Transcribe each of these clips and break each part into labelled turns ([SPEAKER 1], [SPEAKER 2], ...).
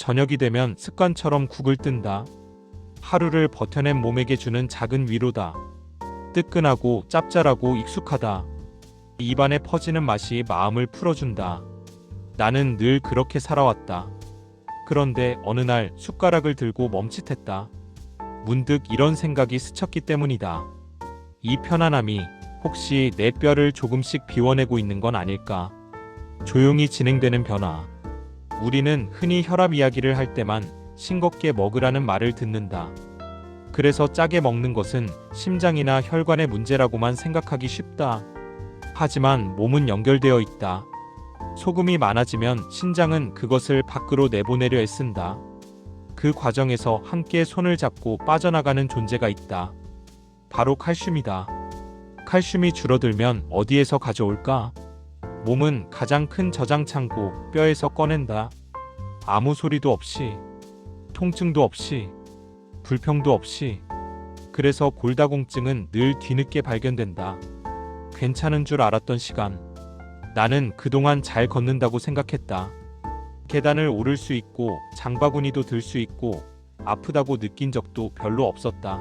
[SPEAKER 1] 저녁이 되면 습관처럼 국을 뜬다. 하루를 버텨낸 몸에게 주는 작은 위로다. 뜨끈하고 짭짤하고 익숙하다. 입안에 퍼지는 맛이 마음을 풀어준다. 나는 늘 그렇게 살아왔다. 그런데 어느 날 숟가락을 들고 멈칫했다. 문득 이런 생각이 스쳤기 때문이다. 이 편안함이 혹시 내 뼈를 조금씩 비워내고 있는 건 아닐까? 조용히 진행되는 변화. 우리는 흔히 혈압 이야기를 할 때만 싱겁게 먹으라는 말을 듣는다. 그래서 짜게 먹는 것은 심장이나 혈관의 문제라고만 생각하기 쉽다. 하지만 몸은 연결되어 있다. 소금이 많아지면 신장은 그것을 밖으로 내보내려 애쓴다. 그 과정에서 함께 손을 잡고 빠져나가는 존재가 있다. 바로 칼슘이다. 칼슘이 줄어들면 어디에서 가져올까? 몸은 가장 큰 저장 창고 뼈에서 꺼낸다. 아무 소리도 없이, 통증도 없이, 불평도 없이. 그래서 골다공증은 늘 뒤늦게 발견된다. 괜찮은 줄 알았던 시간. 나는 그동안 잘 걷는다고 생각했다. 계단을 오를 수 있고 장바구니도 들 수 있고 아프다고 느낀 적도 별로 없었다.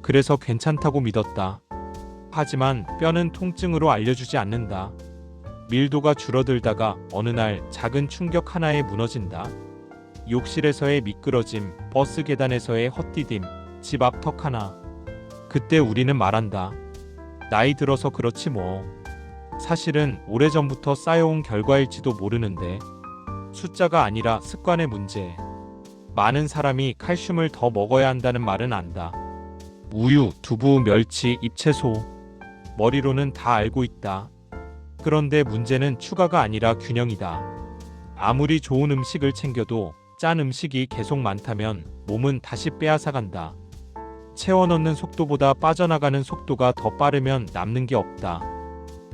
[SPEAKER 1] 그래서 괜찮다고 믿었다. 하지만 뼈는 통증으로 알려주지 않는다. 밀도가 줄어들다가 어느 날 작은 충격 하나에 무너진다. 욕실에서의 미끄러짐, 버스 계단에서의 헛디딤, 집 앞 턱 하나. 그때 우리는 말한다. 나이 들어서 그렇지 뭐. 사실은 오래전부터 쌓여온 결과일지도 모르는데. 숫자가 아니라 습관의 문제. 많은 사람이 칼슘을 더 먹어야 한다는 말은 안다. 우유, 두부, 멸치, 잎채소. 머리로는 다 알고 있다. 그런데 문제는 추가가 아니라 균형이다. 아무리 좋은 음식을 챙겨도 짠 음식이 계속 많다면 몸은 다시 빼앗아간다. 채워 넣는 속도보다 빠져나가는 속도가 더 빠르면 남는 게 없다.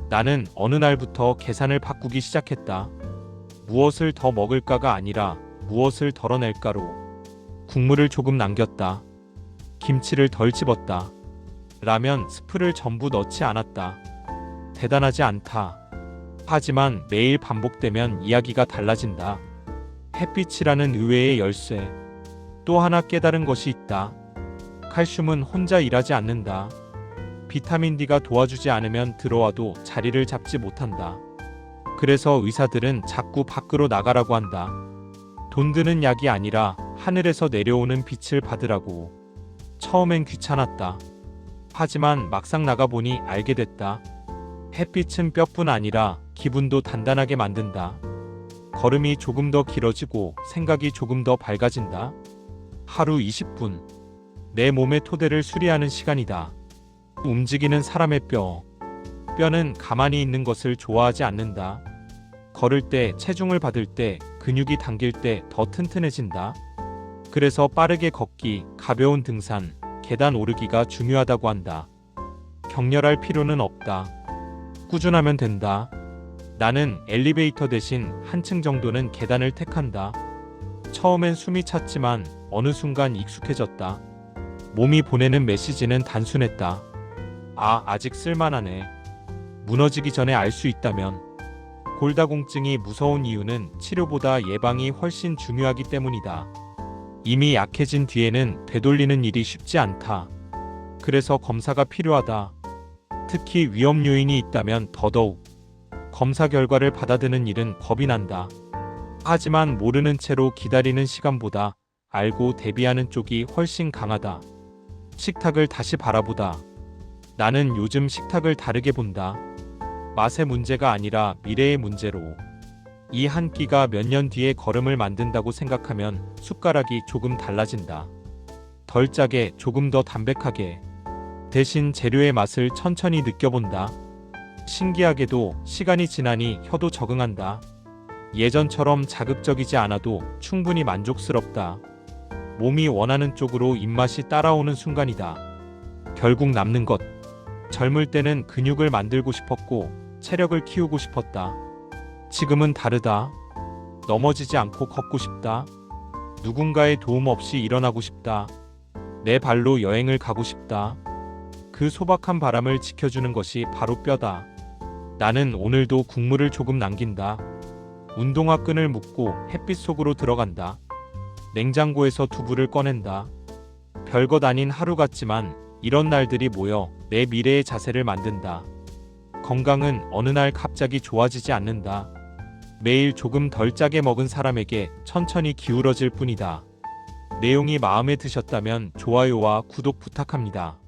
[SPEAKER 1] 나는 어느 날부터 계산을 바꾸기 시작했다. 무엇을 더 먹을까가 아니라 무엇을 덜어낼까로. 국물을 조금 남겼다. 김치를 덜 집었다. 라면 스프를 전부 넣지 않았다. 대단하지 않다. 하지만 매일 반복되면 이야기가 달라진다. 햇빛이라는 의외의 열쇠. 또 하나 깨달은 것이 있다. 칼슘은 혼자 일하지 않는다. 비타민 D가 도와주지 않으면 들어와도 자리를 잡지 못한다. 그래서 의사들은 자꾸 밖으로 나가라고 한다. 돈 드는 약이 아니라 하늘에서 내려오는 빛을 받으라고. 처음엔 귀찮았다. 하지만 막상 나가보니 알게 됐다. 햇빛은 뼈뿐 아니라 기분도 단단하게 만든다. 걸음이 조금 더 길어지고 생각이 조금 더 밝아진다. 하루 20분. 내 몸의 토대를 수리하는 시간이다. 움직이는 사람의 뼈. 뼈는 가만히 있는 것을 좋아하지 않는다. 걸을 때, 체중을 받을 때, 근육이 당길 때 더 튼튼해진다. 그래서 빠르게 걷기, 가벼운 등산, 계단 오르기가 중요하다고 한다. 격렬할 필요는 없다. 꾸준하면 된다. 나는 엘리베이터 대신 한층 정도는 계단을 택한다. 처음엔 숨이 찼지만 어느 순간 익숙해졌다. 몸이 보내는 메시지는 단순했다. 아, 아직 쓸만하네. 무너지기 전에 알 수 있다면. 골다공증이 무서운 이유는 치료보다 예방이 훨씬 중요하기 때문이다. 이미 약해진 뒤에는 되돌리는 일이 쉽지 않다. 그래서 검사가 필요하다. 특히 위험 요인이 있다면 더더욱. 검사 결과를 받아드는 일은 겁이 난다. 하지만 모르는 채로 기다리는 시간보다 알고 대비하는 쪽이 훨씬 강하다. 식탁을 다시 바라보다. 나는 요즘 식탁을 다르게 본다. 맛의 문제가 아니라 미래의 문제로. 이 한 끼가 몇 년 뒤에 걸음을 만든다고 생각하면 숟가락이 조금 달라진다. 덜 짜게, 조금 더 담백하게. 대신 재료의 맛을 천천히 느껴본다. 신기하게도 시간이 지나니 혀도 적응한다. 예전처럼 자극적이지 않아도 충분히 만족스럽다. 몸이 원하는 쪽으로 입맛이 따라오는 순간이다. 결국 남는 것. 젊을 때는 근육을 만들고 싶었고 체력을 키우고 싶었다. 지금은 다르다. 넘어지지 않고 걷고 싶다. 누군가의 도움 없이 일어나고 싶다. 내 발로 여행을 가고 싶다. 그 소박한 바람을 지켜주는 것이 바로 뼈다. 나는 오늘도 국물을 조금 남긴다. 운동화 끈을 묶고 햇빛 속으로 들어간다. 냉장고에서 두부를 꺼낸다. 별것 아닌 하루 같지만 이런 날들이 모여 내 미래의 자세를 만든다. 건강은 어느 날 갑자기 좋아지지 않는다. 매일 조금 덜 짜게 먹은 사람에게 천천히 기울어질 뿐이다. 내용이 마음에 드셨다면 좋아요와 구독 부탁합니다.